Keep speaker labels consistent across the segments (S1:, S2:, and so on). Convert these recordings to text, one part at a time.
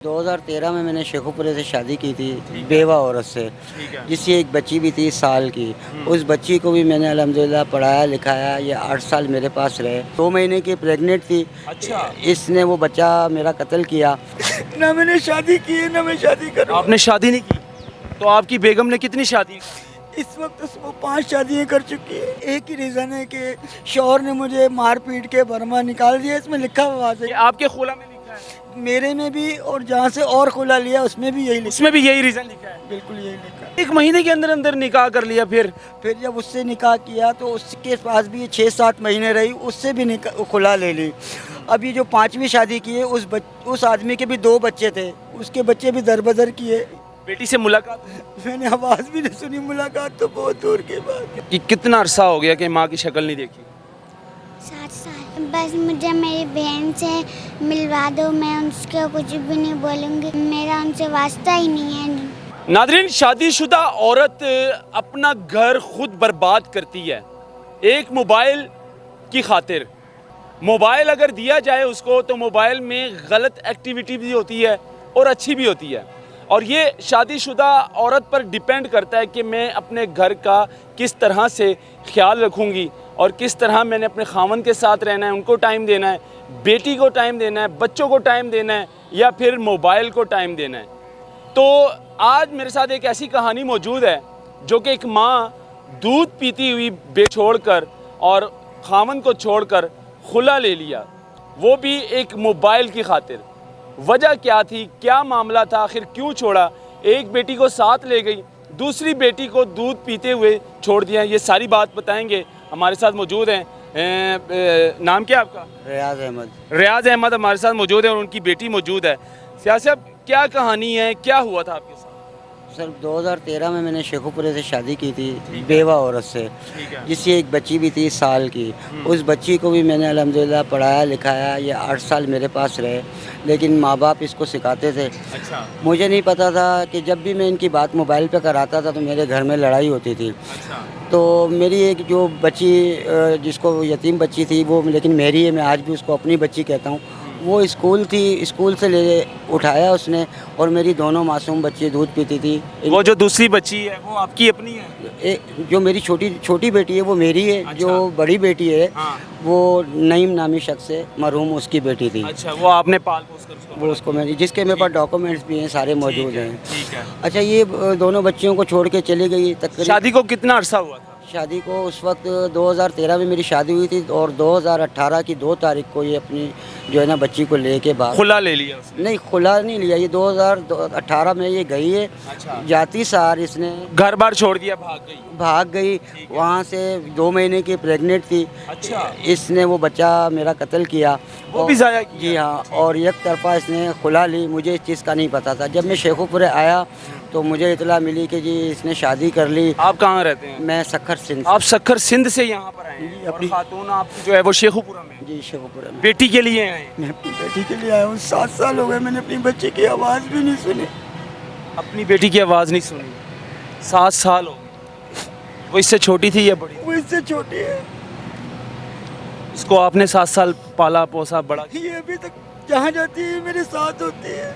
S1: 2013 में मैंने शेखुपुरे से शादी की थी बेवा औरत से, जिसकी एक बच्ची भी थी साल की। उस बच्ची को भी मैंने अल्हम्दुलिल्लाह पढ़ाया लिखाया। ये 8 साल मेरे पास रहे। 2 महीने की प्रेग्नेंट थी।
S2: अच्छा।
S1: इसने वो बच्चा मेरा कत्ल किया। ना मैंने शादी की है ना मैं शादी करूँ।
S2: आपने शादी नहीं की? तो आपकी बेगम ने कितनी शादी?
S1: इस वक्त वो 5 शादियाँ कर चुकी है। एक ही रीज़न है कि शौहर ने मुझे मार पीट के बर्मा निकाल दिया। इसमें लिखा हुआ
S2: ये
S1: है,
S2: आपके खुला में लिखा है?
S1: मेरे में भी और जहाँ से और खुला लिया उसमें भी यही लिखा।
S2: उसमें भी यही रीजन लिखा है?
S1: बिल्कुल यही लिखा।
S2: 1 महीने के अंदर अंदर निकाह कर लिया। फिर
S1: जब उससे निकाह किया तो उसके पास भी 6-7 महीने रही, उससे भी खुला ले ली। अभी जो 5वीं शादी की है उस आदमी के भी 2 बच्चे थे, उसके बच्चे भी दर-बदर किए।
S2: बेटी से मुलाकात?
S1: मैंने आवाज़ भी नहीं सुनी, मुलाकात तो बहुत दूर की बात है।
S2: कि कितना अरसा हो गया कि माँ की शक्ल नहीं देखी?
S3: 7 साल। बस मुझे मेरी बहन से मिलवा दो, मैं उसको कुछ भी नहीं बोलूँगी, मेरा उनसे वास्ता ही नहीं है।
S2: नादरीन, शादीशुदा औरत अपना घर खुद बर्बाद करती है एक मोबाइल की खातिर। मोबाइल अगर दिया जाए उसको तो मोबाइल में गलत एक्टिविटी भी होती है और अच्छी भी होती है। और ये शादीशुदा औरत पर डिपेंड करता है कि मैं अपने घर का किस तरह से ख्याल रखूँगी और किस तरह मैंने अपने खामन के साथ रहना है, उनको टाइम देना है, बेटी को टाइम देना है, बच्चों को टाइम देना है या फिर मोबाइल को टाइम देना है। तो आज मेरे साथ एक ऐसी कहानी मौजूद है जो कि एक माँ दूध पीती हुई छोड़कर और खामन को छोड़कर खुला ले लिया, वो भी एक मोबाइल की खातिर। वजह क्या थी, क्या मामला था, आखिर क्यों छोड़ा? एक बेटी को साथ ले गई, दूसरी बेटी को दूध पीते हुए छोड़ दिया। ये सारी बात बताएंगे। हमारे साथ मौजूद हैं, नाम क्या आपका?
S1: रियाज अहमद।
S2: रियाज अहमद हमारे साथ मौजूद है और उनकी बेटी मौजूद है। सियासी साहब, क्या कहानी है, क्या हुआ था आपके साथ?
S1: सर 2013 में मैंने शेखुपुरे से शादी की थी बेवा औरत से, जिसकी एक बच्ची भी थी साल की। उस बच्ची को भी मैंने अल्हम्दुलिल्लाह पढ़ाया लिखाया। ये 8 साल मेरे पास रहे, लेकिन माँ बाप इसको सिखाते थे।
S2: अच्छा।
S1: मुझे नहीं पता था कि जब भी मैं इनकी बात मोबाइल पे कराता था तो मेरे घर में लड़ाई होती थी।
S2: अच्छा।
S1: तो मेरी एक जो बच्ची जिसको यतीम बच्ची थी वो लेकिन मेरी है, मैं आज भी उसको अपनी बच्ची कहता हूँ। वो स्कूल थी, स्कूल से ले उठाया उसने और मेरी दोनों मासूम बच्ची दूध पीती थी।
S2: वो जो दूसरी बच्ची है वो आपकी अपनी है?
S1: जो मेरी छोटी बेटी है वो मेरी है।
S2: अच्छा।
S1: जो बड़ी बेटी है
S2: हाँ।
S1: वो नईम नामी शख्स है, मरहूम उसकी बेटी थी।
S2: अच्छा, वो आपने पाल पोस कर उसको?
S1: वो उसको मैंने, जिसके मेरे पास डॉक्यूमेंट्स भी हैं, सारे मौजूद हैं।
S2: ठीक है।
S1: अच्छा, ये दोनों बच्चियों को छोड़ के चली गई। तकरीबन
S2: शादी को कितना अरसा हुआ था?
S1: शादी को उस वक्त 2013 में मेरी शादी हुई थी और 2018 की 2 तारीख को ये अपनी जो है ना बच्ची को लेके बाहर।
S2: खुला ले लिया उसने?
S1: नहीं, खुला नहीं लिया, ये 2018 में ये गई है।
S2: अच्छा।
S1: जाती सार इसने
S2: घर बार छोड़ दिया, भाग गई?
S1: वहाँ से 2 महीने की प्रेग्नेंट थी।
S2: अच्छा।
S1: इसने वो बच्चा मेरा कत्ल किया।
S2: वो भी ज़ाया किया?
S1: जी हाँ, और एक तरफा इसने खुला ली। मुझे इस चीज़ का नहीं पता था। जब मैं शेखुपुरे आया तो मुझे इतला मिली कि जी इसने शादी कर ली।
S2: आप कहाँ रहते हैं?
S1: मैं सखर सिंध।
S2: आप सखर सिंध से यहाँ पर आए
S1: जी,
S2: हैं और
S1: अपनी-
S2: खातून आपकी जो है वो शेखुपुरा में?
S1: जी, शेखुपुरे में।
S2: बेटी के लिए आए?
S1: मैं अपनी बेटी के लिए आया हूँ। 7 साल हो गए मैंने अपनी बच्ची की आवाज़ भी नहीं सुनी।
S2: अपनी बेटी की आवाज़ नहीं सुनी? 7 साल हो गए। वो इससे छोटी थी या बड़ी?
S1: वो इससे छोटी है।
S2: इसको आपने 7 साल पाला पोसा बड़ा किया?
S1: ये अभी तक जहाँ जाती है मेरे साथ होती है।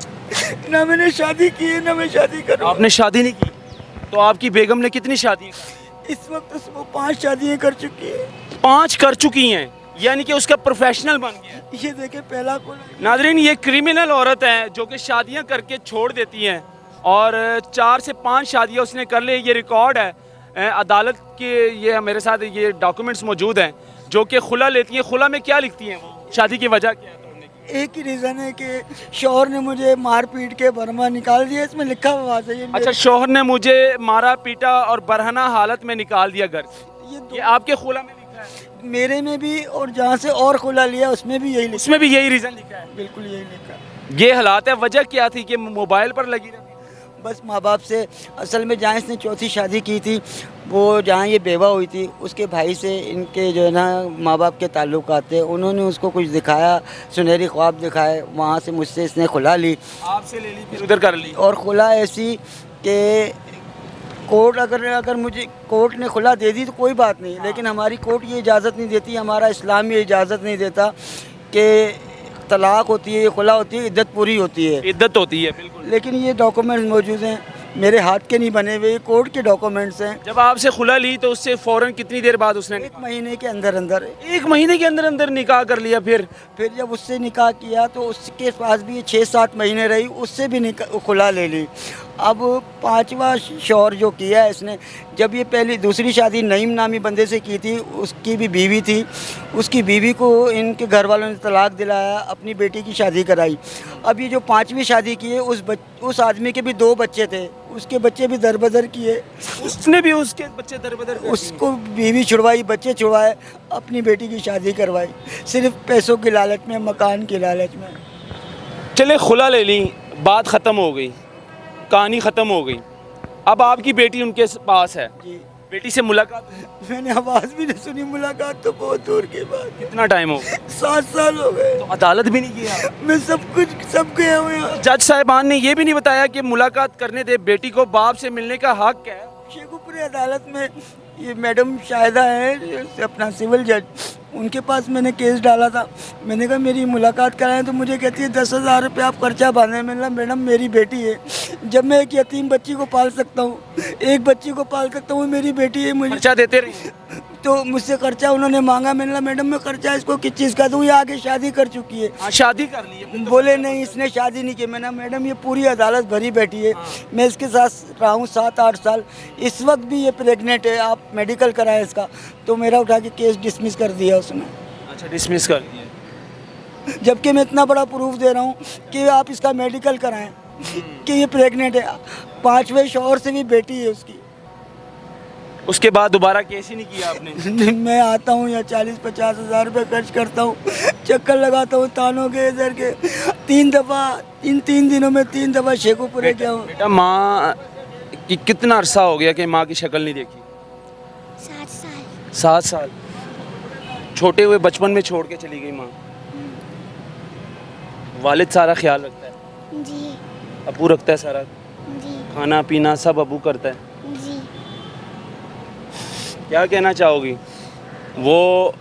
S1: ना मैंने शादी की है ना मैं शादी करूँ।
S2: आपने शादी नहीं की? तो आपकी बेगम ने कितनी शादी?
S1: इस वक्त वो 5 शादियाँ कर चुकी है।
S2: 5 कर चुकी हैं, यानी कि उसका प्रोफेशनल बन गया।
S1: ये देखे पहला को।
S2: नादरीन, ये क्रिमिनल औरत है जो कि शादियां करके छोड़ देती हैं और 4 से 5 शादियां उसने कर ली। ये रिकॉर्ड है अदालत के, ये मेरे साथ ये डॉक्यूमेंट्स मौजूद हैं जो कि खुला लेती हैं। खुला में क्या लिखती हैं वो? शादी की वजह क्या है?
S1: एक ही रीज़न है कि शौहर ने मुझे मार पीट के बर्मा निकाल दिया। इसमें लिखा हुआ है ये।
S2: अच्छा, शौहर ने मुझे मारा पीटा और बरहना हालत में निकाल दिया घर से। ये आपके खुला में लिखा है?
S1: मेरे में भी और जहाँ से और खुला लिया उसमें भी यही लिखा।
S2: उसमें भी यही रीज़न लिखा है?
S1: बिल्कुल यही लिखा।
S2: ये हालात है। वजह क्या थी कि मोबाइल पर लगी रहती?
S1: बस माँ बाप से। असल में जहाँ इसने चौथी शादी की थी वो जहाँ ये बेवा हुई थी उसके भाई से इनके जो है ना माँ बाप के ताल्लुकात थे। उन्होंने उसको कुछ दिखाया, सुनहरी ख्वाब दिखाए, वहाँ से मुझसे इसने खुला ली।
S2: आपसे ले ली फिर उधर कर ली?
S1: और खुला ऐसी कि कोर्ट अगर मुझे कोर्ट ने खुला दे दी तो कोई बात नहीं, लेकिन हमारी कोर्ट ये इजाज़त नहीं देती, हमारा इस्लाम ये इजाज़त नहीं देता कि तलाक होती है, ये खुला होती है, इद्दत पूरी होती है।
S2: इद्दत होती है बिल्कुल।
S1: लेकिन ये डॉक्यूमेंट्स मौजूद हैं, मेरे हाथ के नहीं बने हुए, ये कोर्ट के डॉक्यूमेंट्स हैं।
S2: जब आपसे खुला ली तो उससे फ़ौरन कितनी देर बाद उसने
S1: 1 महीने के अंदर अंदर,
S2: 1 महीने के अंदर अंदर निकाह कर लिया?
S1: फिर जब उससे निकाह किया तो उसके पास भी 6-7 महीने रही, उससे भी खुला ले ली। अब 5वां शौहर जो किया है इसने, जब ये पहली दूसरी शादी नईम नामी बंदे से की थी, उसकी भी बीवी थी, उसकी बीवी को इनके घर वालों ने तलाक दिलाया, अपनी बेटी की शादी कराई। अब ये जो 5वीं शादी की है, उस आदमी के भी 2 बच्चे थे, उसके बच्चे भी दरबदर किए,
S2: उसने भी उसके बच्चे दरबदर कर दिए।
S1: उसको बीवी छुड़वाई, बच्चे छुड़वाए, अपनी बेटी की शादी करवाई, सिर्फ पैसों की लालच में, मकान की लालच में।
S2: चले खुला ले ली, बात ख़त्म हो गई, कहानी ख़त्म हो गई। अब आपकी बेटी उनके पास है,
S1: जी,
S2: बेटी से मुलाकात हुई?
S1: मैंने आवाज़ भी नहीं सुनी, मुलाकात तो बहुत दूर की बात।
S2: कितना टाइम हो गया?
S1: 7 साल हो गए।
S2: तो अदालत भी नहीं किया?
S1: मैं सब गया हुआ यहाँ।
S2: जज साहिबान ने ये भी नहीं बताया कि मुलाकात करने दे, बेटी को बाप से मिलने का हक है?
S1: शेखुपुरी अदालत में ये मैडम शाहिदा है, अपना सिविल जज, उनके पास मैंने केस डाला था। मैंने कहा मेरी मुलाकात कराएं, तो मुझे कहती है 10,000 रुपये आप खर्चा बांधें। मैंने कहा मैडम मेरी बेटी है, जब मैं एक यतीम बच्ची को पाल सकता हूँ, एक बच्ची को पाल सकता हूँ, मेरी बेटी है, मुझे
S2: खर्चा देते रहिए।
S1: तो मुझसे खर्चा उन्होंने मांगा। मैंने कहा मैडम मैं खर्चा इसको किस चीज़ का दूँ, ये आगे शादी कर चुकी है।
S2: हाँ, शादी कर ली है।
S1: बोले नहीं इसने शादी नहीं की। मैंने मैडम ये पूरी अदालत भरी बैठी है, मैं इसके साथ रहा हूँ 7-8 साल, इस वक्त भी ये प्रेग्नेंट है, आप मेडिकल कराएं इसका। तो मेरा उठा के केस डिसमिस कर दिया उसने।
S2: अच्छा, डिसमिस कर दिया।
S1: जबकि मैं इतना बड़ा प्रूफ दे रहा हूँ कि आप इसका मेडिकल कराएं कि ये प्रेग्नेंट है। 5वें शौहर से भी बेटी है उसकी।
S2: उसके बाद दोबारा केस ही नहीं किया आपने?
S1: मैं आता हूँ या 40-50 हज़ार रुपये खर्च करता हूँ, चक्कर लगाता हूँ तानों के इधर के। 3 दफ़ा इन 3 दिनों में 3 दफ़ा शेखुपुरे गया हूँ।
S2: बेटा, माँ की कितना अरसा हो गया कि माँ की शक्ल नहीं देखी?
S3: 7 साल।
S2: 7 साल। छोटे हुए बचपन में छोड़ के चली गई माँ। वालिद सारा ख्याल रखता है?
S3: जी
S2: अबू रखता है सारा?
S3: जी
S2: खाना पीना सब अबू करता है?
S3: जी।
S2: क्या कहना चाहोगी? वो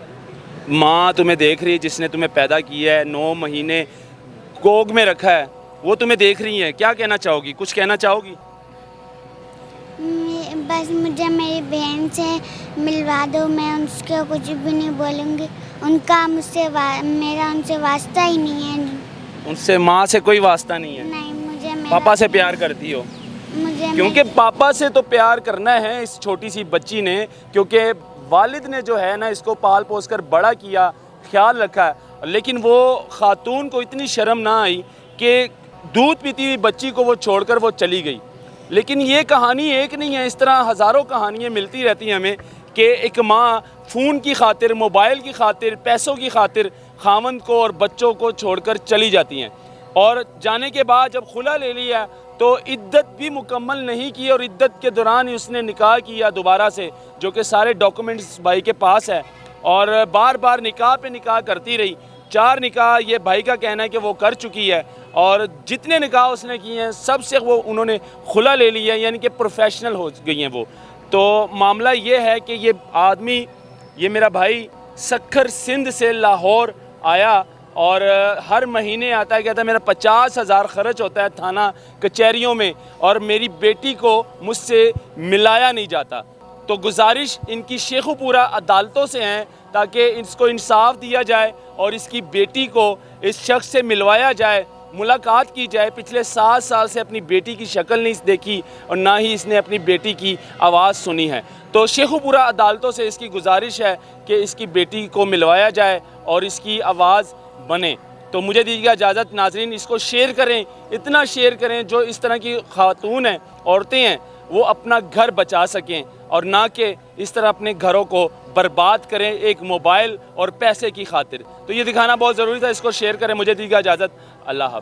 S2: माँ तुम्हें देख रही है जिसने तुम्हें पैदा किया है, 9 महीने गोद में रखा है, वो तुम्हें देख रही है, क्या कहना चाहोगी? कुछ कहना चाहोगी?
S3: बस मुझे मेरी बहन से मिलवा दो, मैं उसको कुछ भी नहीं बोलूँगी। उनका मुझसे मेरा उनसे वास्ता ही नहीं है।
S2: उनसे माँ से कोई वास्ता नहीं है?
S3: नहीं, मुझे
S2: पापा से प्यार करती हो?
S3: मुझे
S2: क्योंकि पापा से तो प्यार करना है इस छोटी सी बच्ची ने, क्योंकि वालिद ने जो है ना इसको पाल पोस कर बड़ा किया, ख्याल रखा है। लेकिन वो खातून को इतनी शर्म ना आई कि दूध पीती हुई बच्ची को वो छोड़कर वो चली गई। लेकिन ये कहानी एक नहीं है, इस तरह हज़ारों कहानियाँ मिलती रहती हैं हमें कि एक माँ फ़ोन की खातिर, मोबाइल की खातिर, पैसों की खातिर खामंद को और बच्चों को छोड़कर चली जाती हैं। और जाने के बाद जब खुला ले लिया तो इद्दत भी मुकम्मल नहीं की, और इद्दत के दौरान ही उसने निकाह किया दोबारा से, जो कि सारे डॉक्यूमेंट्स भाई के पास है, और बार बार निकाह पे निकाह करती रही। 4 निकाह ये भाई का कहना है कि वो कर चुकी है, और जितने निकाह उसने किए हैं सब से वो उन्होंने खुला ले लिया, यानी कि प्रोफेशनल हो गई हैं वो। तो मामला ये है कि ये आदमी, ये मेरा भाई सक्खर सिंध से लाहौर आया, और हर महीने आता है, कहता है मेरा 50,000 खर्च होता है थाना कचहरियों में, और मेरी बेटी को मुझसे मिलाया नहीं जाता। तो गुजारिश इनकी शेखुपुरा अदालतों से हैं ताकि इसको इंसाफ दिया जाए और इसकी बेटी को इस शख्स से मिलवाया जाए, मुलाकात की जाए। पिछले 7 साल से अपनी बेटी की शक्ल नहीं देखी और ना ही इसने अपनी बेटी की आवाज़ सुनी है। तो शेखुपुरा अदालतों से इसकी गुजारिश है कि इसकी बेटी को मिलवाया जाए और इसकी आवाज़ बने। तो मुझे दीजिएगा इजाज़त नाज़रीन, इसको शेयर करें, इतना शेयर करें जो इस तरह की खातून हैं, औरतें हैं, वो अपना घर बचा सकें, और ना कि इस तरह अपने घरों को बर्बाद करें एक मोबाइल और पैसे की खातिर। तो ये दिखाना बहुत ज़रूरी था, इसको शेयर करें। मुझे दीजिएगा इजाज़त, अल्लाह हाफ़िज़।